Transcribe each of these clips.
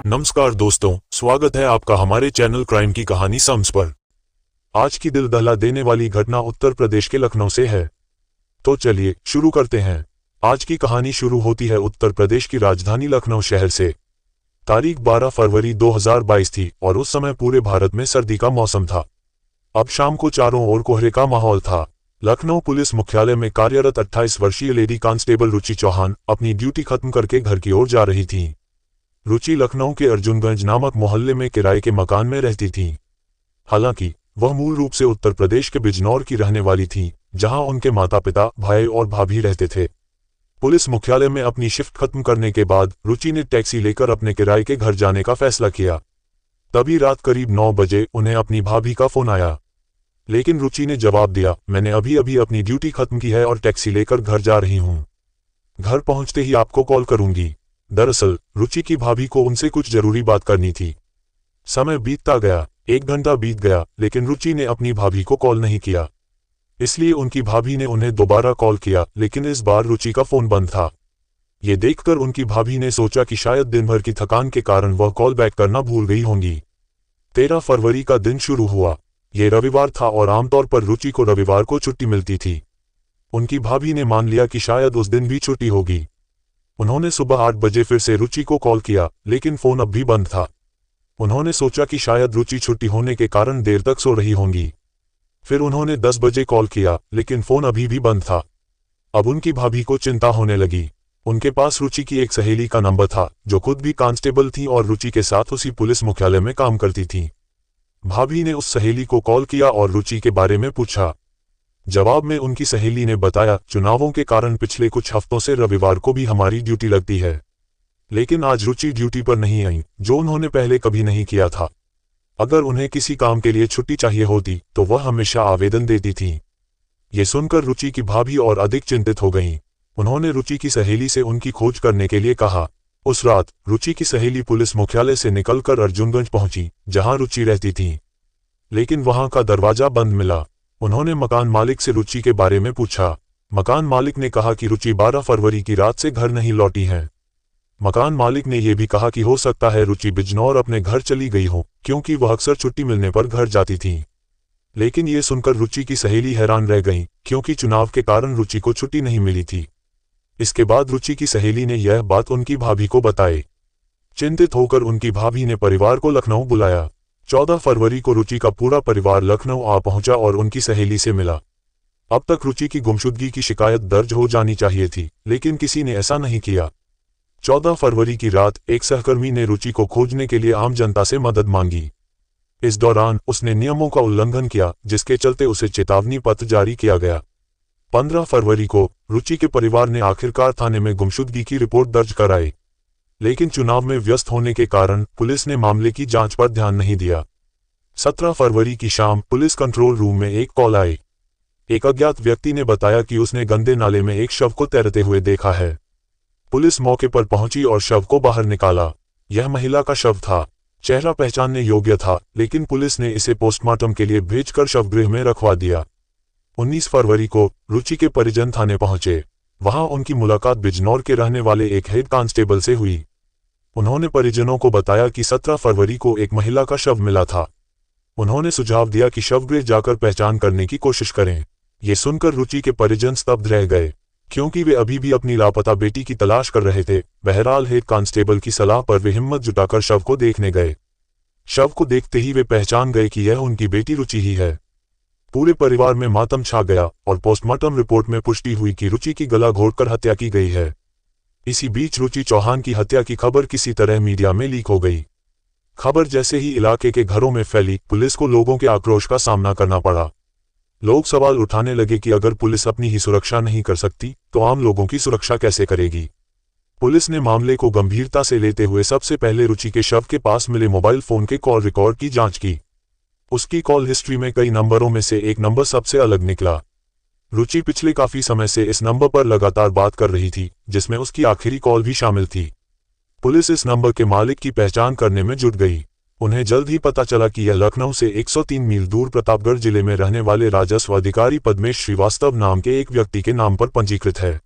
नमस्कार दोस्तों, स्वागत है आपका हमारे चैनल क्राइम की कहानी सम्स पर। आज की दिल दहला देने वाली घटना उत्तर प्रदेश के लखनऊ से है। तो चलिए शुरू करते हैं। आज की कहानी शुरू होती है उत्तर प्रदेश की राजधानी लखनऊ शहर से। तारीख 12 फरवरी 2022 थी और उस समय पूरे भारत में सर्दी का मौसम था। अब शाम को चारों ओर कोहरे का माहौल था। लखनऊ पुलिस मुख्यालय में कार्यरत 28 वर्षीय लेडी कांस्टेबल रुचि चौहान अपनी ड्यूटी खत्म करके घर की ओर जा रही थी। रुचि लखनऊ के अर्जुनगंज नामक मोहल्ले में किराए के मकान में रहती थी। हालांकि वह मूल रूप से उत्तर प्रदेश के बिजनौर की रहने वाली थी, जहां उनके माता पिता, भाई और भाभी रहते थे। पुलिस मुख्यालय में अपनी शिफ्ट खत्म करने के बाद रुचि ने टैक्सी लेकर अपने किराए के घर जाने का फैसला किया। तभी रात करीब 9 बजे उन्हें अपनी भाभी का फोन आया। लेकिन रुचि ने जवाब दिया, मैंने अभी अभी अपनी ड्यूटी खत्म की है और टैक्सी लेकर घर जा रही हूँ। घर पहुंचते ही आपको कॉल करूंगी। दरअसल रुचि की भाभी को उनसे कुछ जरूरी बात करनी थी। समय बीतता गया, 1 घंटा बीत गया, लेकिन रुचि ने अपनी भाभी को कॉल नहीं किया। इसलिए उनकी भाभी ने उन्हें दोबारा कॉल किया, लेकिन इस बार रुचि का फोन बंद था। ये देखकर उनकी भाभी ने सोचा कि शायद दिन भर की थकान के कारण वह कॉल बैक करना भूल गई होंगी। 13 फरवरी का दिन शुरू हुआ। ये रविवार था और आमतौर पर रुचि को रविवार को छुट्टी मिलती थी। उनकी भाभी ने मान लिया कि शायद उस दिन भी छुट्टी होगी। उन्होंने सुबह 8 बजे फिर से रुचि को कॉल किया, लेकिन फोन अब भी बंद था। उन्होंने सोचा कि शायद रुचि छुट्टी होने के कारण देर तक सो रही होंगी। फिर उन्होंने 10 बजे कॉल किया, लेकिन फोन अभी भी बंद था। अब उनकी भाभी को चिंता होने लगी। उनके पास रुचि की एक सहेली का नंबर था, जो खुद भी कांस्टेबल थी और रुचि के साथ उसी पुलिस मुख्यालय में काम करती थी। भाभी ने उस सहेली को कॉल किया और रुचि के बारे में पूछा। जवाब में उनकी सहेली ने बताया, चुनावों के कारण पिछले कुछ हफ्तों से रविवार को भी हमारी ड्यूटी लगती है, लेकिन आज रुचि ड्यूटी पर नहीं आई, जो उन्होंने पहले कभी नहीं किया था। अगर उन्हें किसी काम के लिए छुट्टी चाहिए होती तो वह हमेशा आवेदन देती थी। ये सुनकर रुचि की भाभी और अधिक चिंतित हो गईं। उन्होंने रुचि की सहेली से उनकी खोज करने के लिए कहा। उस रात रुचि की सहेली पुलिस मुख्यालय से निकलकर अर्जुनगंज पहुंची, जहां रुचि रहती थी, लेकिन वहां का दरवाजा बंद मिला। उन्होंने मकान मालिक से रुचि के बारे में पूछा। मकान मालिक ने कहा कि रुचि 12 फरवरी की रात से घर नहीं लौटी है। मकान मालिक ने यह भी कहा कि हो सकता है रुचि बिजनौर अपने घर चली गई हो, क्योंकि वह अक्सर छुट्टी मिलने पर घर जाती थी। लेकिन ये सुनकर रुचि की सहेली हैरान रह गई, क्योंकि चुनाव के कारण रुचि को छुट्टी नहीं मिली थी। इसके बाद रुचि की सहेली ने यह बात उनकी भाभी को बताई। चिंतित होकर उनकी भाभी ने परिवार को लखनऊ बुलाया। 14 फरवरी को रुचि का पूरा परिवार लखनऊ आ पहुंचा और उनकी सहेली से मिला। अब तक रुचि की गुमशुदगी की शिकायत दर्ज हो जानी चाहिए थी, लेकिन किसी ने ऐसा नहीं किया। 14 फरवरी की रात एक सहकर्मी ने रुचि को खोजने के लिए आम जनता से मदद मांगी। इस दौरान उसने नियमों का उल्लंघन किया, जिसके चलते उसे चेतावनी पत्र जारी किया गया। 15 फरवरी को रुचि के परिवार ने आखिरकार थाने में गुमशुदगी की रिपोर्ट दर्ज कराई, लेकिन चुनाव में व्यस्त होने के कारण पुलिस ने मामले की जांच पर ध्यान नहीं दिया। 17 फरवरी की शाम पुलिस कंट्रोल रूम में एक कॉल आई। एक अज्ञात व्यक्ति ने बताया कि उसने गंदे नाले में एक शव को तैरते हुए देखा है। पुलिस मौके पर पहुंची और शव को बाहर निकाला। यह महिला का शव था। चेहरा पहचानने योग्य था, लेकिन पुलिस ने इसे पोस्टमार्टम के लिए भेजकर शवगृह में रखवा दिया। 19 फरवरी को रुचि के परिजन थाने पहुंचे। वहां उनकी मुलाकात बिजनौर के रहने वाले एक हेड कांस्टेबल से हुई। उन्होंने परिजनों को बताया कि 17 फरवरी को एक महिला का शव मिला था। उन्होंने सुझाव दिया कि शवगृह जाकर पहचान करने की कोशिश करें। ये सुनकर रुचि के परिजन स्तब्ध रह गए, क्योंकि वे अभी भी अपनी लापता बेटी की तलाश कर रहे थे। बहरहाल हेड कांस्टेबल की सलाह पर वे हिम्मत जुटाकर शव को देखने गए। शव को देखते ही वे पहचान गए कि यह उनकी बेटी रुचि ही है। पूरे परिवार में मातम छा गया और पोस्टमार्टम रिपोर्ट में पुष्टि हुई कि रुचि की गला घोंटकर हत्या की गई है। इसी बीच रुचि चौहान की हत्या की खबर किसी तरह मीडिया में लीक हो गई। खबर जैसे ही इलाके के घरों में फैली, पुलिस को लोगों के आक्रोश का सामना करना पड़ा। लोग सवाल उठाने लगे कि अगर पुलिस अपनी ही सुरक्षा नहीं कर सकती, तो आम लोगों की सुरक्षा कैसे करेगी। पुलिस ने मामले को गंभीरता से लेते हुए सबसे पहले रुचि के शव के पास मिले मोबाइल फोन के कॉल रिकॉर्ड की जांच की। उसकी कॉल हिस्ट्री में कई नंबरों में से एक नंबर सबसे अलग निकला। रुचि पिछले काफी समय से इस नंबर पर लगातार बात कर रही थी, जिसमें उसकी आखिरी कॉल भी शामिल थी। पुलिस इस नंबर के मालिक की पहचान करने में जुट गई। उन्हें जल्द ही पता चला कि यह लखनऊ से 103 मील दूर प्रतापगढ़ जिले में रहने वाले राजस्व अधिकारी पद्मेश श्रीवास्तव नाम के एक व्यक्ति के नाम पर पंजीकृत है।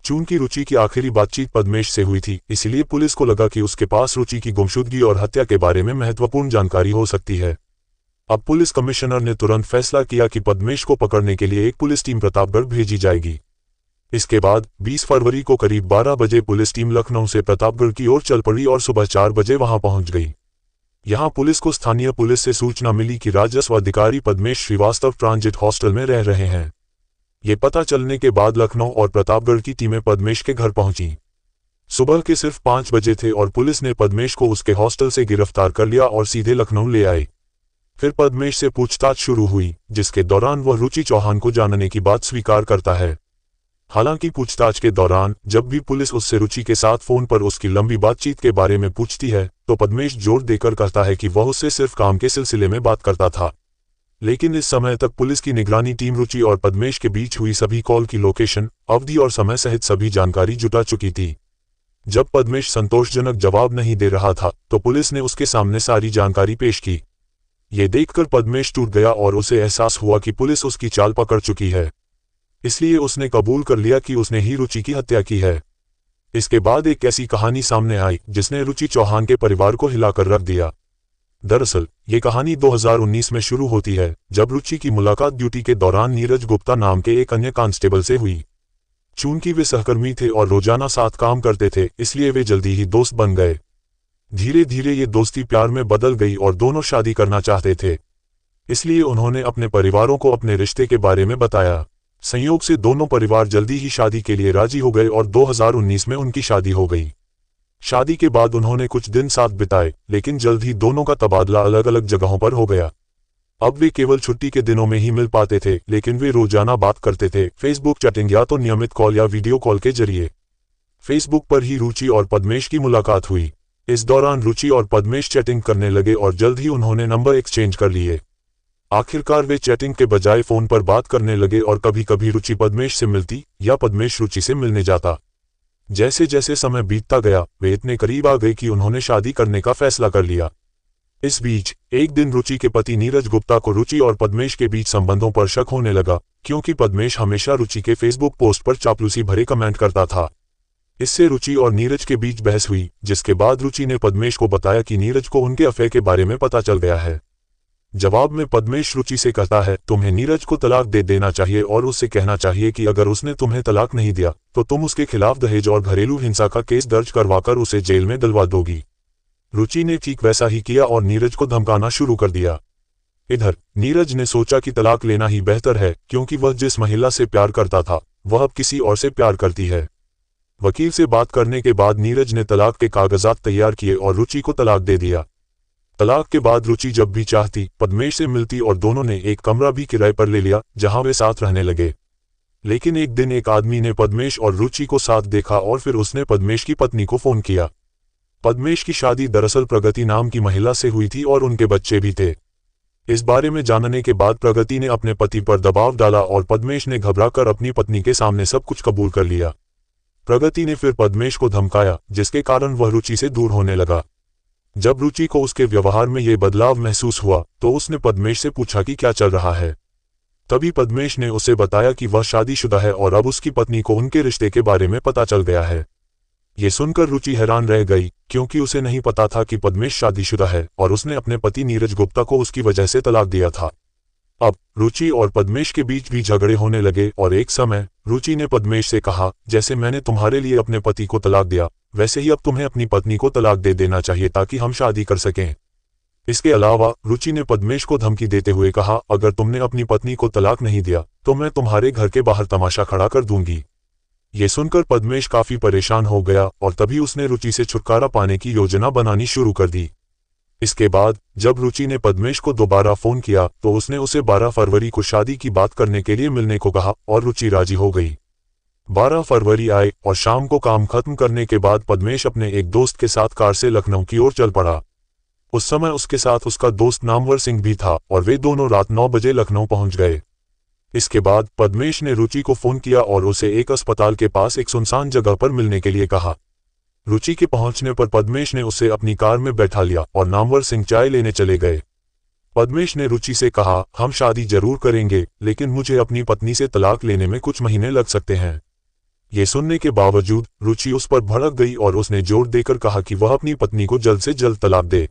चूंकि रुचि की आखिरी बातचीत पद्मेश से हुई थी, इसलिए पुलिस को लगा कि उसके पास रुचि की गुमशुदगी और हत्या के बारे में महत्वपूर्ण जानकारी हो सकती है। अब पुलिस कमिश्नर ने तुरंत फैसला किया कि पद्मेश को पकड़ने के लिए एक पुलिस टीम प्रतापगढ़ भेजी जाएगी। इसके बाद 20 फरवरी को करीब 12 बजे पुलिस टीम लखनऊ से प्रतापगढ़ की ओर चल पड़ी और सुबह 4 बजे वहां पहुंच गई। यहां पुलिस को स्थानीय पुलिस से सूचना मिली कि राजस्व अधिकारी पद्मेश श्रीवास्तव ट्रांजिट हॉस्टल में रह रहे हैं। ये पता चलने के बाद लखनऊ और प्रतापगढ़ की टीमें पद्मेश के घर पहुंची। सुबह के सिर्फ 5 बजे थे और पुलिस ने पद्मेश को उसके हॉस्टल से गिरफ्तार कर लिया और सीधे लखनऊ ले आए। फिर पद्मेश से पूछताछ शुरू हुई, जिसके दौरान वह रुचि चौहान को जानने की बात स्वीकार करता है। हालांकि पूछताछ के दौरान जब भी पुलिस उससे रुचि के साथ फोन पर उसकी लंबी बातचीत के बारे में पूछती है, तो पद्मेश जोर देकर कहता है कि वह उससे सिर्फ काम के सिलसिले में बात करता था। लेकिन इस समय तक पुलिस की निगरानी टीम रुचि और पद्मेश के बीच हुई सभी कॉल की लोकेशन, अवधि और समय सहित सभी जानकारी जुटा चुकी थी। जब पद्मेश संतोषजनक जवाब नहीं दे रहा था, तो पुलिस ने उसके सामने सारी जानकारी पेश की। ये देखकर पद्मेश टूट गया और उसे एहसास हुआ कि पुलिस उसकी चाल पकड़ चुकी है। इसलिए उसने कबूल कर लिया कि उसने ही रुचि की हत्या की है। इसके बाद एक ऐसी कहानी सामने आई जिसने रुचि चौहान के परिवार को हिलाकर रख दिया। दरअसल ये कहानी 2019 में शुरू होती है, जब रुचि की मुलाकात ड्यूटी के दौरान नीरज गुप्ता नाम के एक अन्य कांस्टेबल से हुई। चूंकि वे सहकर्मी थे और रोजाना साथ काम करते थे, इसलिए वे जल्दी ही दोस्त बन गए। धीरे धीरे ये दोस्ती प्यार में बदल गई और दोनों शादी करना चाहते थे। इसलिए उन्होंने अपने परिवारों को अपने रिश्ते के बारे में बताया। संयोग से दोनों परिवार जल्दी ही शादी के लिए राजी हो गए और 2019 में उनकी शादी हो गई। शादी के बाद उन्होंने कुछ दिन साथ बिताए, लेकिन जल्द ही दोनों का तबादला अलग अलग जगहों पर हो गया। अब वे केवल छुट्टी के दिनों में ही मिल पाते थे, लेकिन वे रोजाना बात करते थे, फेसबुक चैटिंग या तो नियमित कॉल या वीडियो कॉल के जरिए। फेसबुक पर ही रुचि और पद्मेश की मुलाकात हुई। इस दौरान रुचि और पद्मेश चैटिंग करने लगे और जल्द ही उन्होंने नंबर एक्सचेंज कर लिए। आखिरकार वे चैटिंग के बजाय फोन पर बात करने लगे और कभी कभी रुचि पद्मेश से मिलती या पद्मेश रुचि से मिलने जाता। जैसे जैसे समय बीतता गया, वे इतने करीब आ गए कि उन्होंने शादी करने का फैसला कर लिया। इस बीच एक दिन रुचि के पति नीरज गुप्ता को रुचि और पद्मेश के बीच संबंधों पर शक होने लगा, क्योंकि पद्मेश हमेशा रुचि के फेसबुक पोस्ट पर चापलूसी भरे कमेंट करता था। इससे रुचि और नीरज के बीच बहस हुई, जिसके बाद रुचि ने पद्मेश को बताया कि नीरज को उनके अफेयर के बारे में पता चल गया है। जवाब में पद्मेश रुचि से कहता है, तुम्हें नीरज को तलाक दे देना चाहिए और उससे कहना चाहिए कि अगर उसने तुम्हें तलाक नहीं दिया तो तुम उसके खिलाफ दहेज और घरेलू हिंसा का केस दर्ज करवाकर उसे जेल में डलवा दोगी। रुचि ने ठीक वैसा ही किया और नीरज को धमकाना शुरू कर दिया। इधर नीरज ने सोचा कि तलाक लेना ही बेहतर है, क्योंकि वह जिस महिला से प्यार करता था वह अब किसी और से प्यार करती है। वकील से बात करने के बाद नीरज ने तलाक के कागजात तैयार किए और रुचि को तलाक दे दिया। तलाक के बाद रुचि जब भी चाहती पद्मेश से मिलती और दोनों ने एक कमरा भी किराए पर ले लिया, जहां वे साथ रहने लगे। लेकिन एक दिन एक आदमी ने पद्मेश और रुचि को साथ देखा और फिर उसने पद्मेश की पत्नी को फोन किया। पद्मेश की शादी दरअसल प्रगति नाम की महिला से हुई थी और उनके बच्चे भी थे। इस बारे में जानने के बाद प्रगति ने अपने पति पर दबाव डाला और पद्मेश ने घबराकर अपनी पत्नी के सामने सब कुछ कबूल कर लिया। प्रगति ने फिर पद्मेश को धमकाया, जिसके कारण वह रुचि से दूर होने लगा। जब रुचि को उसके व्यवहार में ये बदलाव महसूस हुआ तो उसने पद्मेश से पूछा कि क्या चल रहा है। तभी पद्मेश ने उसे बताया कि वह शादीशुदा है और अब उसकी पत्नी को उनके रिश्ते के बारे में पता चल गया है। ये सुनकर रुचि हैरान रह गई, क्योंकि उसे नहीं पता था कि पद्मेश शादीशुदा है और उसने अपने पति नीरज गुप्ता को उसकी वजह से तलाक दिया था। अब रुचि और पद्मेश के बीच भी झगड़े होने लगे और एक समय रुचि ने पद्मेश से कहा, जैसे मैंने तुम्हारे लिए अपने पति को तलाक दिया, वैसे ही अब तुम्हें अपनी पत्नी को तलाक दे देना चाहिए ताकि हम शादी कर सकें। इसके अलावा रुचि ने पद्मेश को धमकी देते हुए कहा, अगर तुमने अपनी पत्नी को तलाक नहीं दिया तो मैं तुम्हारे घर के बाहर तमाशा खड़ा कर दूंगी। ये सुनकर पद्मेश काफी परेशान हो गया और तभी उसने रुचि से छुटकारा पाने की योजना बनानी शुरू कर दी। इसके बाद जब रुचि ने पद्मेश को दोबारा फोन किया तो उसने उसे 12 फरवरी को शादी की बात करने के लिए मिलने को कहा और रुचि राजी हो गई। 12 फरवरी आए और शाम को काम खत्म करने के बाद पद्मेश अपने एक दोस्त के साथ कार से लखनऊ की ओर चल पड़ा। उस समय उसके साथ उसका दोस्त नामवर सिंह भी था और वे दोनों रात 9 बजे लखनऊ पहुंच गए। इसके बाद पद्मेश ने रुचि को फोन किया और उसे एक अस्पताल के पास एक सुनसान जगह पर मिलने के लिए कहा। रुचि के पहुंचने पर पद्मेश ने उसे अपनी कार में बैठा लिया और नामवर सिंह चाय लेने चले गए। पद्मेश ने रुचि से कहा, हम शादी जरूर करेंगे, लेकिन मुझे अपनी पत्नी से तलाक लेने में कुछ महीने लग सकते हैं। ये सुनने के बावजूद रुचि उस पर भड़क गई और उसने जोर देकर कहा कि वह अपनी पत्नी को जल्द से जल्द तलाक दे।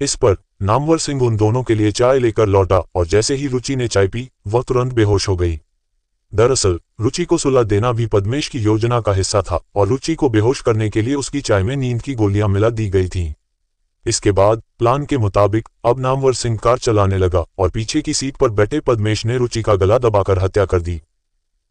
इस पर नामवर सिंह उन दोनों के लिए चाय लेकर लौटा और जैसे ही रुचि ने चाय पी वह तुरंत बेहोश हो गई। दरअसल रुचि को सुला देना भी पद्मेश की योजना का हिस्सा था और रुचि को बेहोश करने के लिए उसकी चाय में नींद की गोलियां मिला दी गई थीं। इसके बाद प्लान के मुताबिक अब नामवर सिंह कार चलाने लगा और पीछे की सीट पर बैठे पद्मेश ने रुचि का गला दबाकर हत्या कर दी।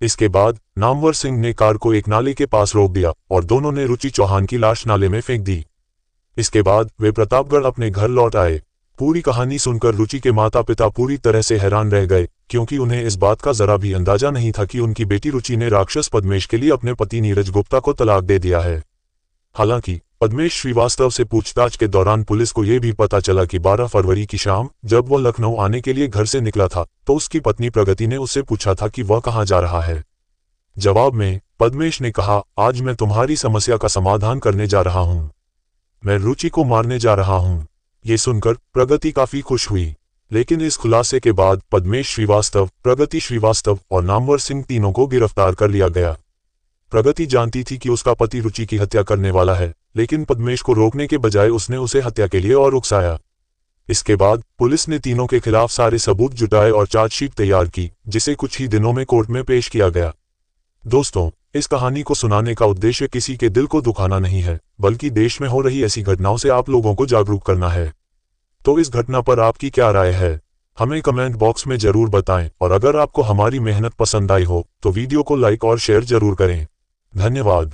इसके बाद नामवर सिंह ने कार को एक नाले के पास रोक दिया और दोनों ने रुचि चौहान की लाश नाले में फेंक दी। इसके बाद वे प्रतापगढ़ अपने घर लौट आए। पूरी कहानी सुनकर रुचि के माता पिता पूरी तरह से हैरान रह गए, क्योंकि उन्हें इस बात का जरा भी अंदाजा नहीं था कि उनकी बेटी रुचि ने राक्षस पद्मेश के लिए अपने पति नीरज गुप्ता को तलाक दे दिया है। हालांकि पद्मेश श्रीवास्तव से पूछताछ के दौरान पुलिस को यह भी पता चला कि 12 फरवरी की शाम जब वह लखनऊ आने के लिए घर से निकला था तो उसकी पत्नी प्रगति ने उससे पूछा था कि वह कहाँ जा रहा है। जवाब में पद्मेश ने कहा, आज मैं तुम्हारी समस्या का समाधान करने जा रहा हूँ, मैं रुचि को मारने जा रहा हूँ। ये सुनकर प्रगति काफी खुश हुई, लेकिन इस खुलासे के बाद पद्मेश श्रीवास्तव, प्रगति श्रीवास्तव और नामवर सिंह तीनों को गिरफ्तार कर लिया गया। प्रगति जानती थी कि उसका पति रुचि की हत्या करने वाला है, लेकिन पद्मेश को रोकने के बजाय उसने उसे हत्या के लिए और उकसाया। इसके बाद पुलिस ने तीनों के खिलाफ सारे सबूत जुटाए और चार्जशीट तैयार की, जिसे कुछ ही दिनों में कोर्ट में पेश किया गया। दोस्तों, इस कहानी को सुनाने का उद्देश्य किसी के दिल को दुखाना नहीं है, बल्कि देश में हो रही ऐसी घटनाओं से आप लोगों को जागरूक करना है। तो इस घटना पर आपकी क्या राय है, हमें कमेंट बॉक्स में जरूर बताएं और अगर आपको हमारी मेहनत पसंद आई हो तो वीडियो को लाइक और शेयर जरूर करें। धन्यवाद।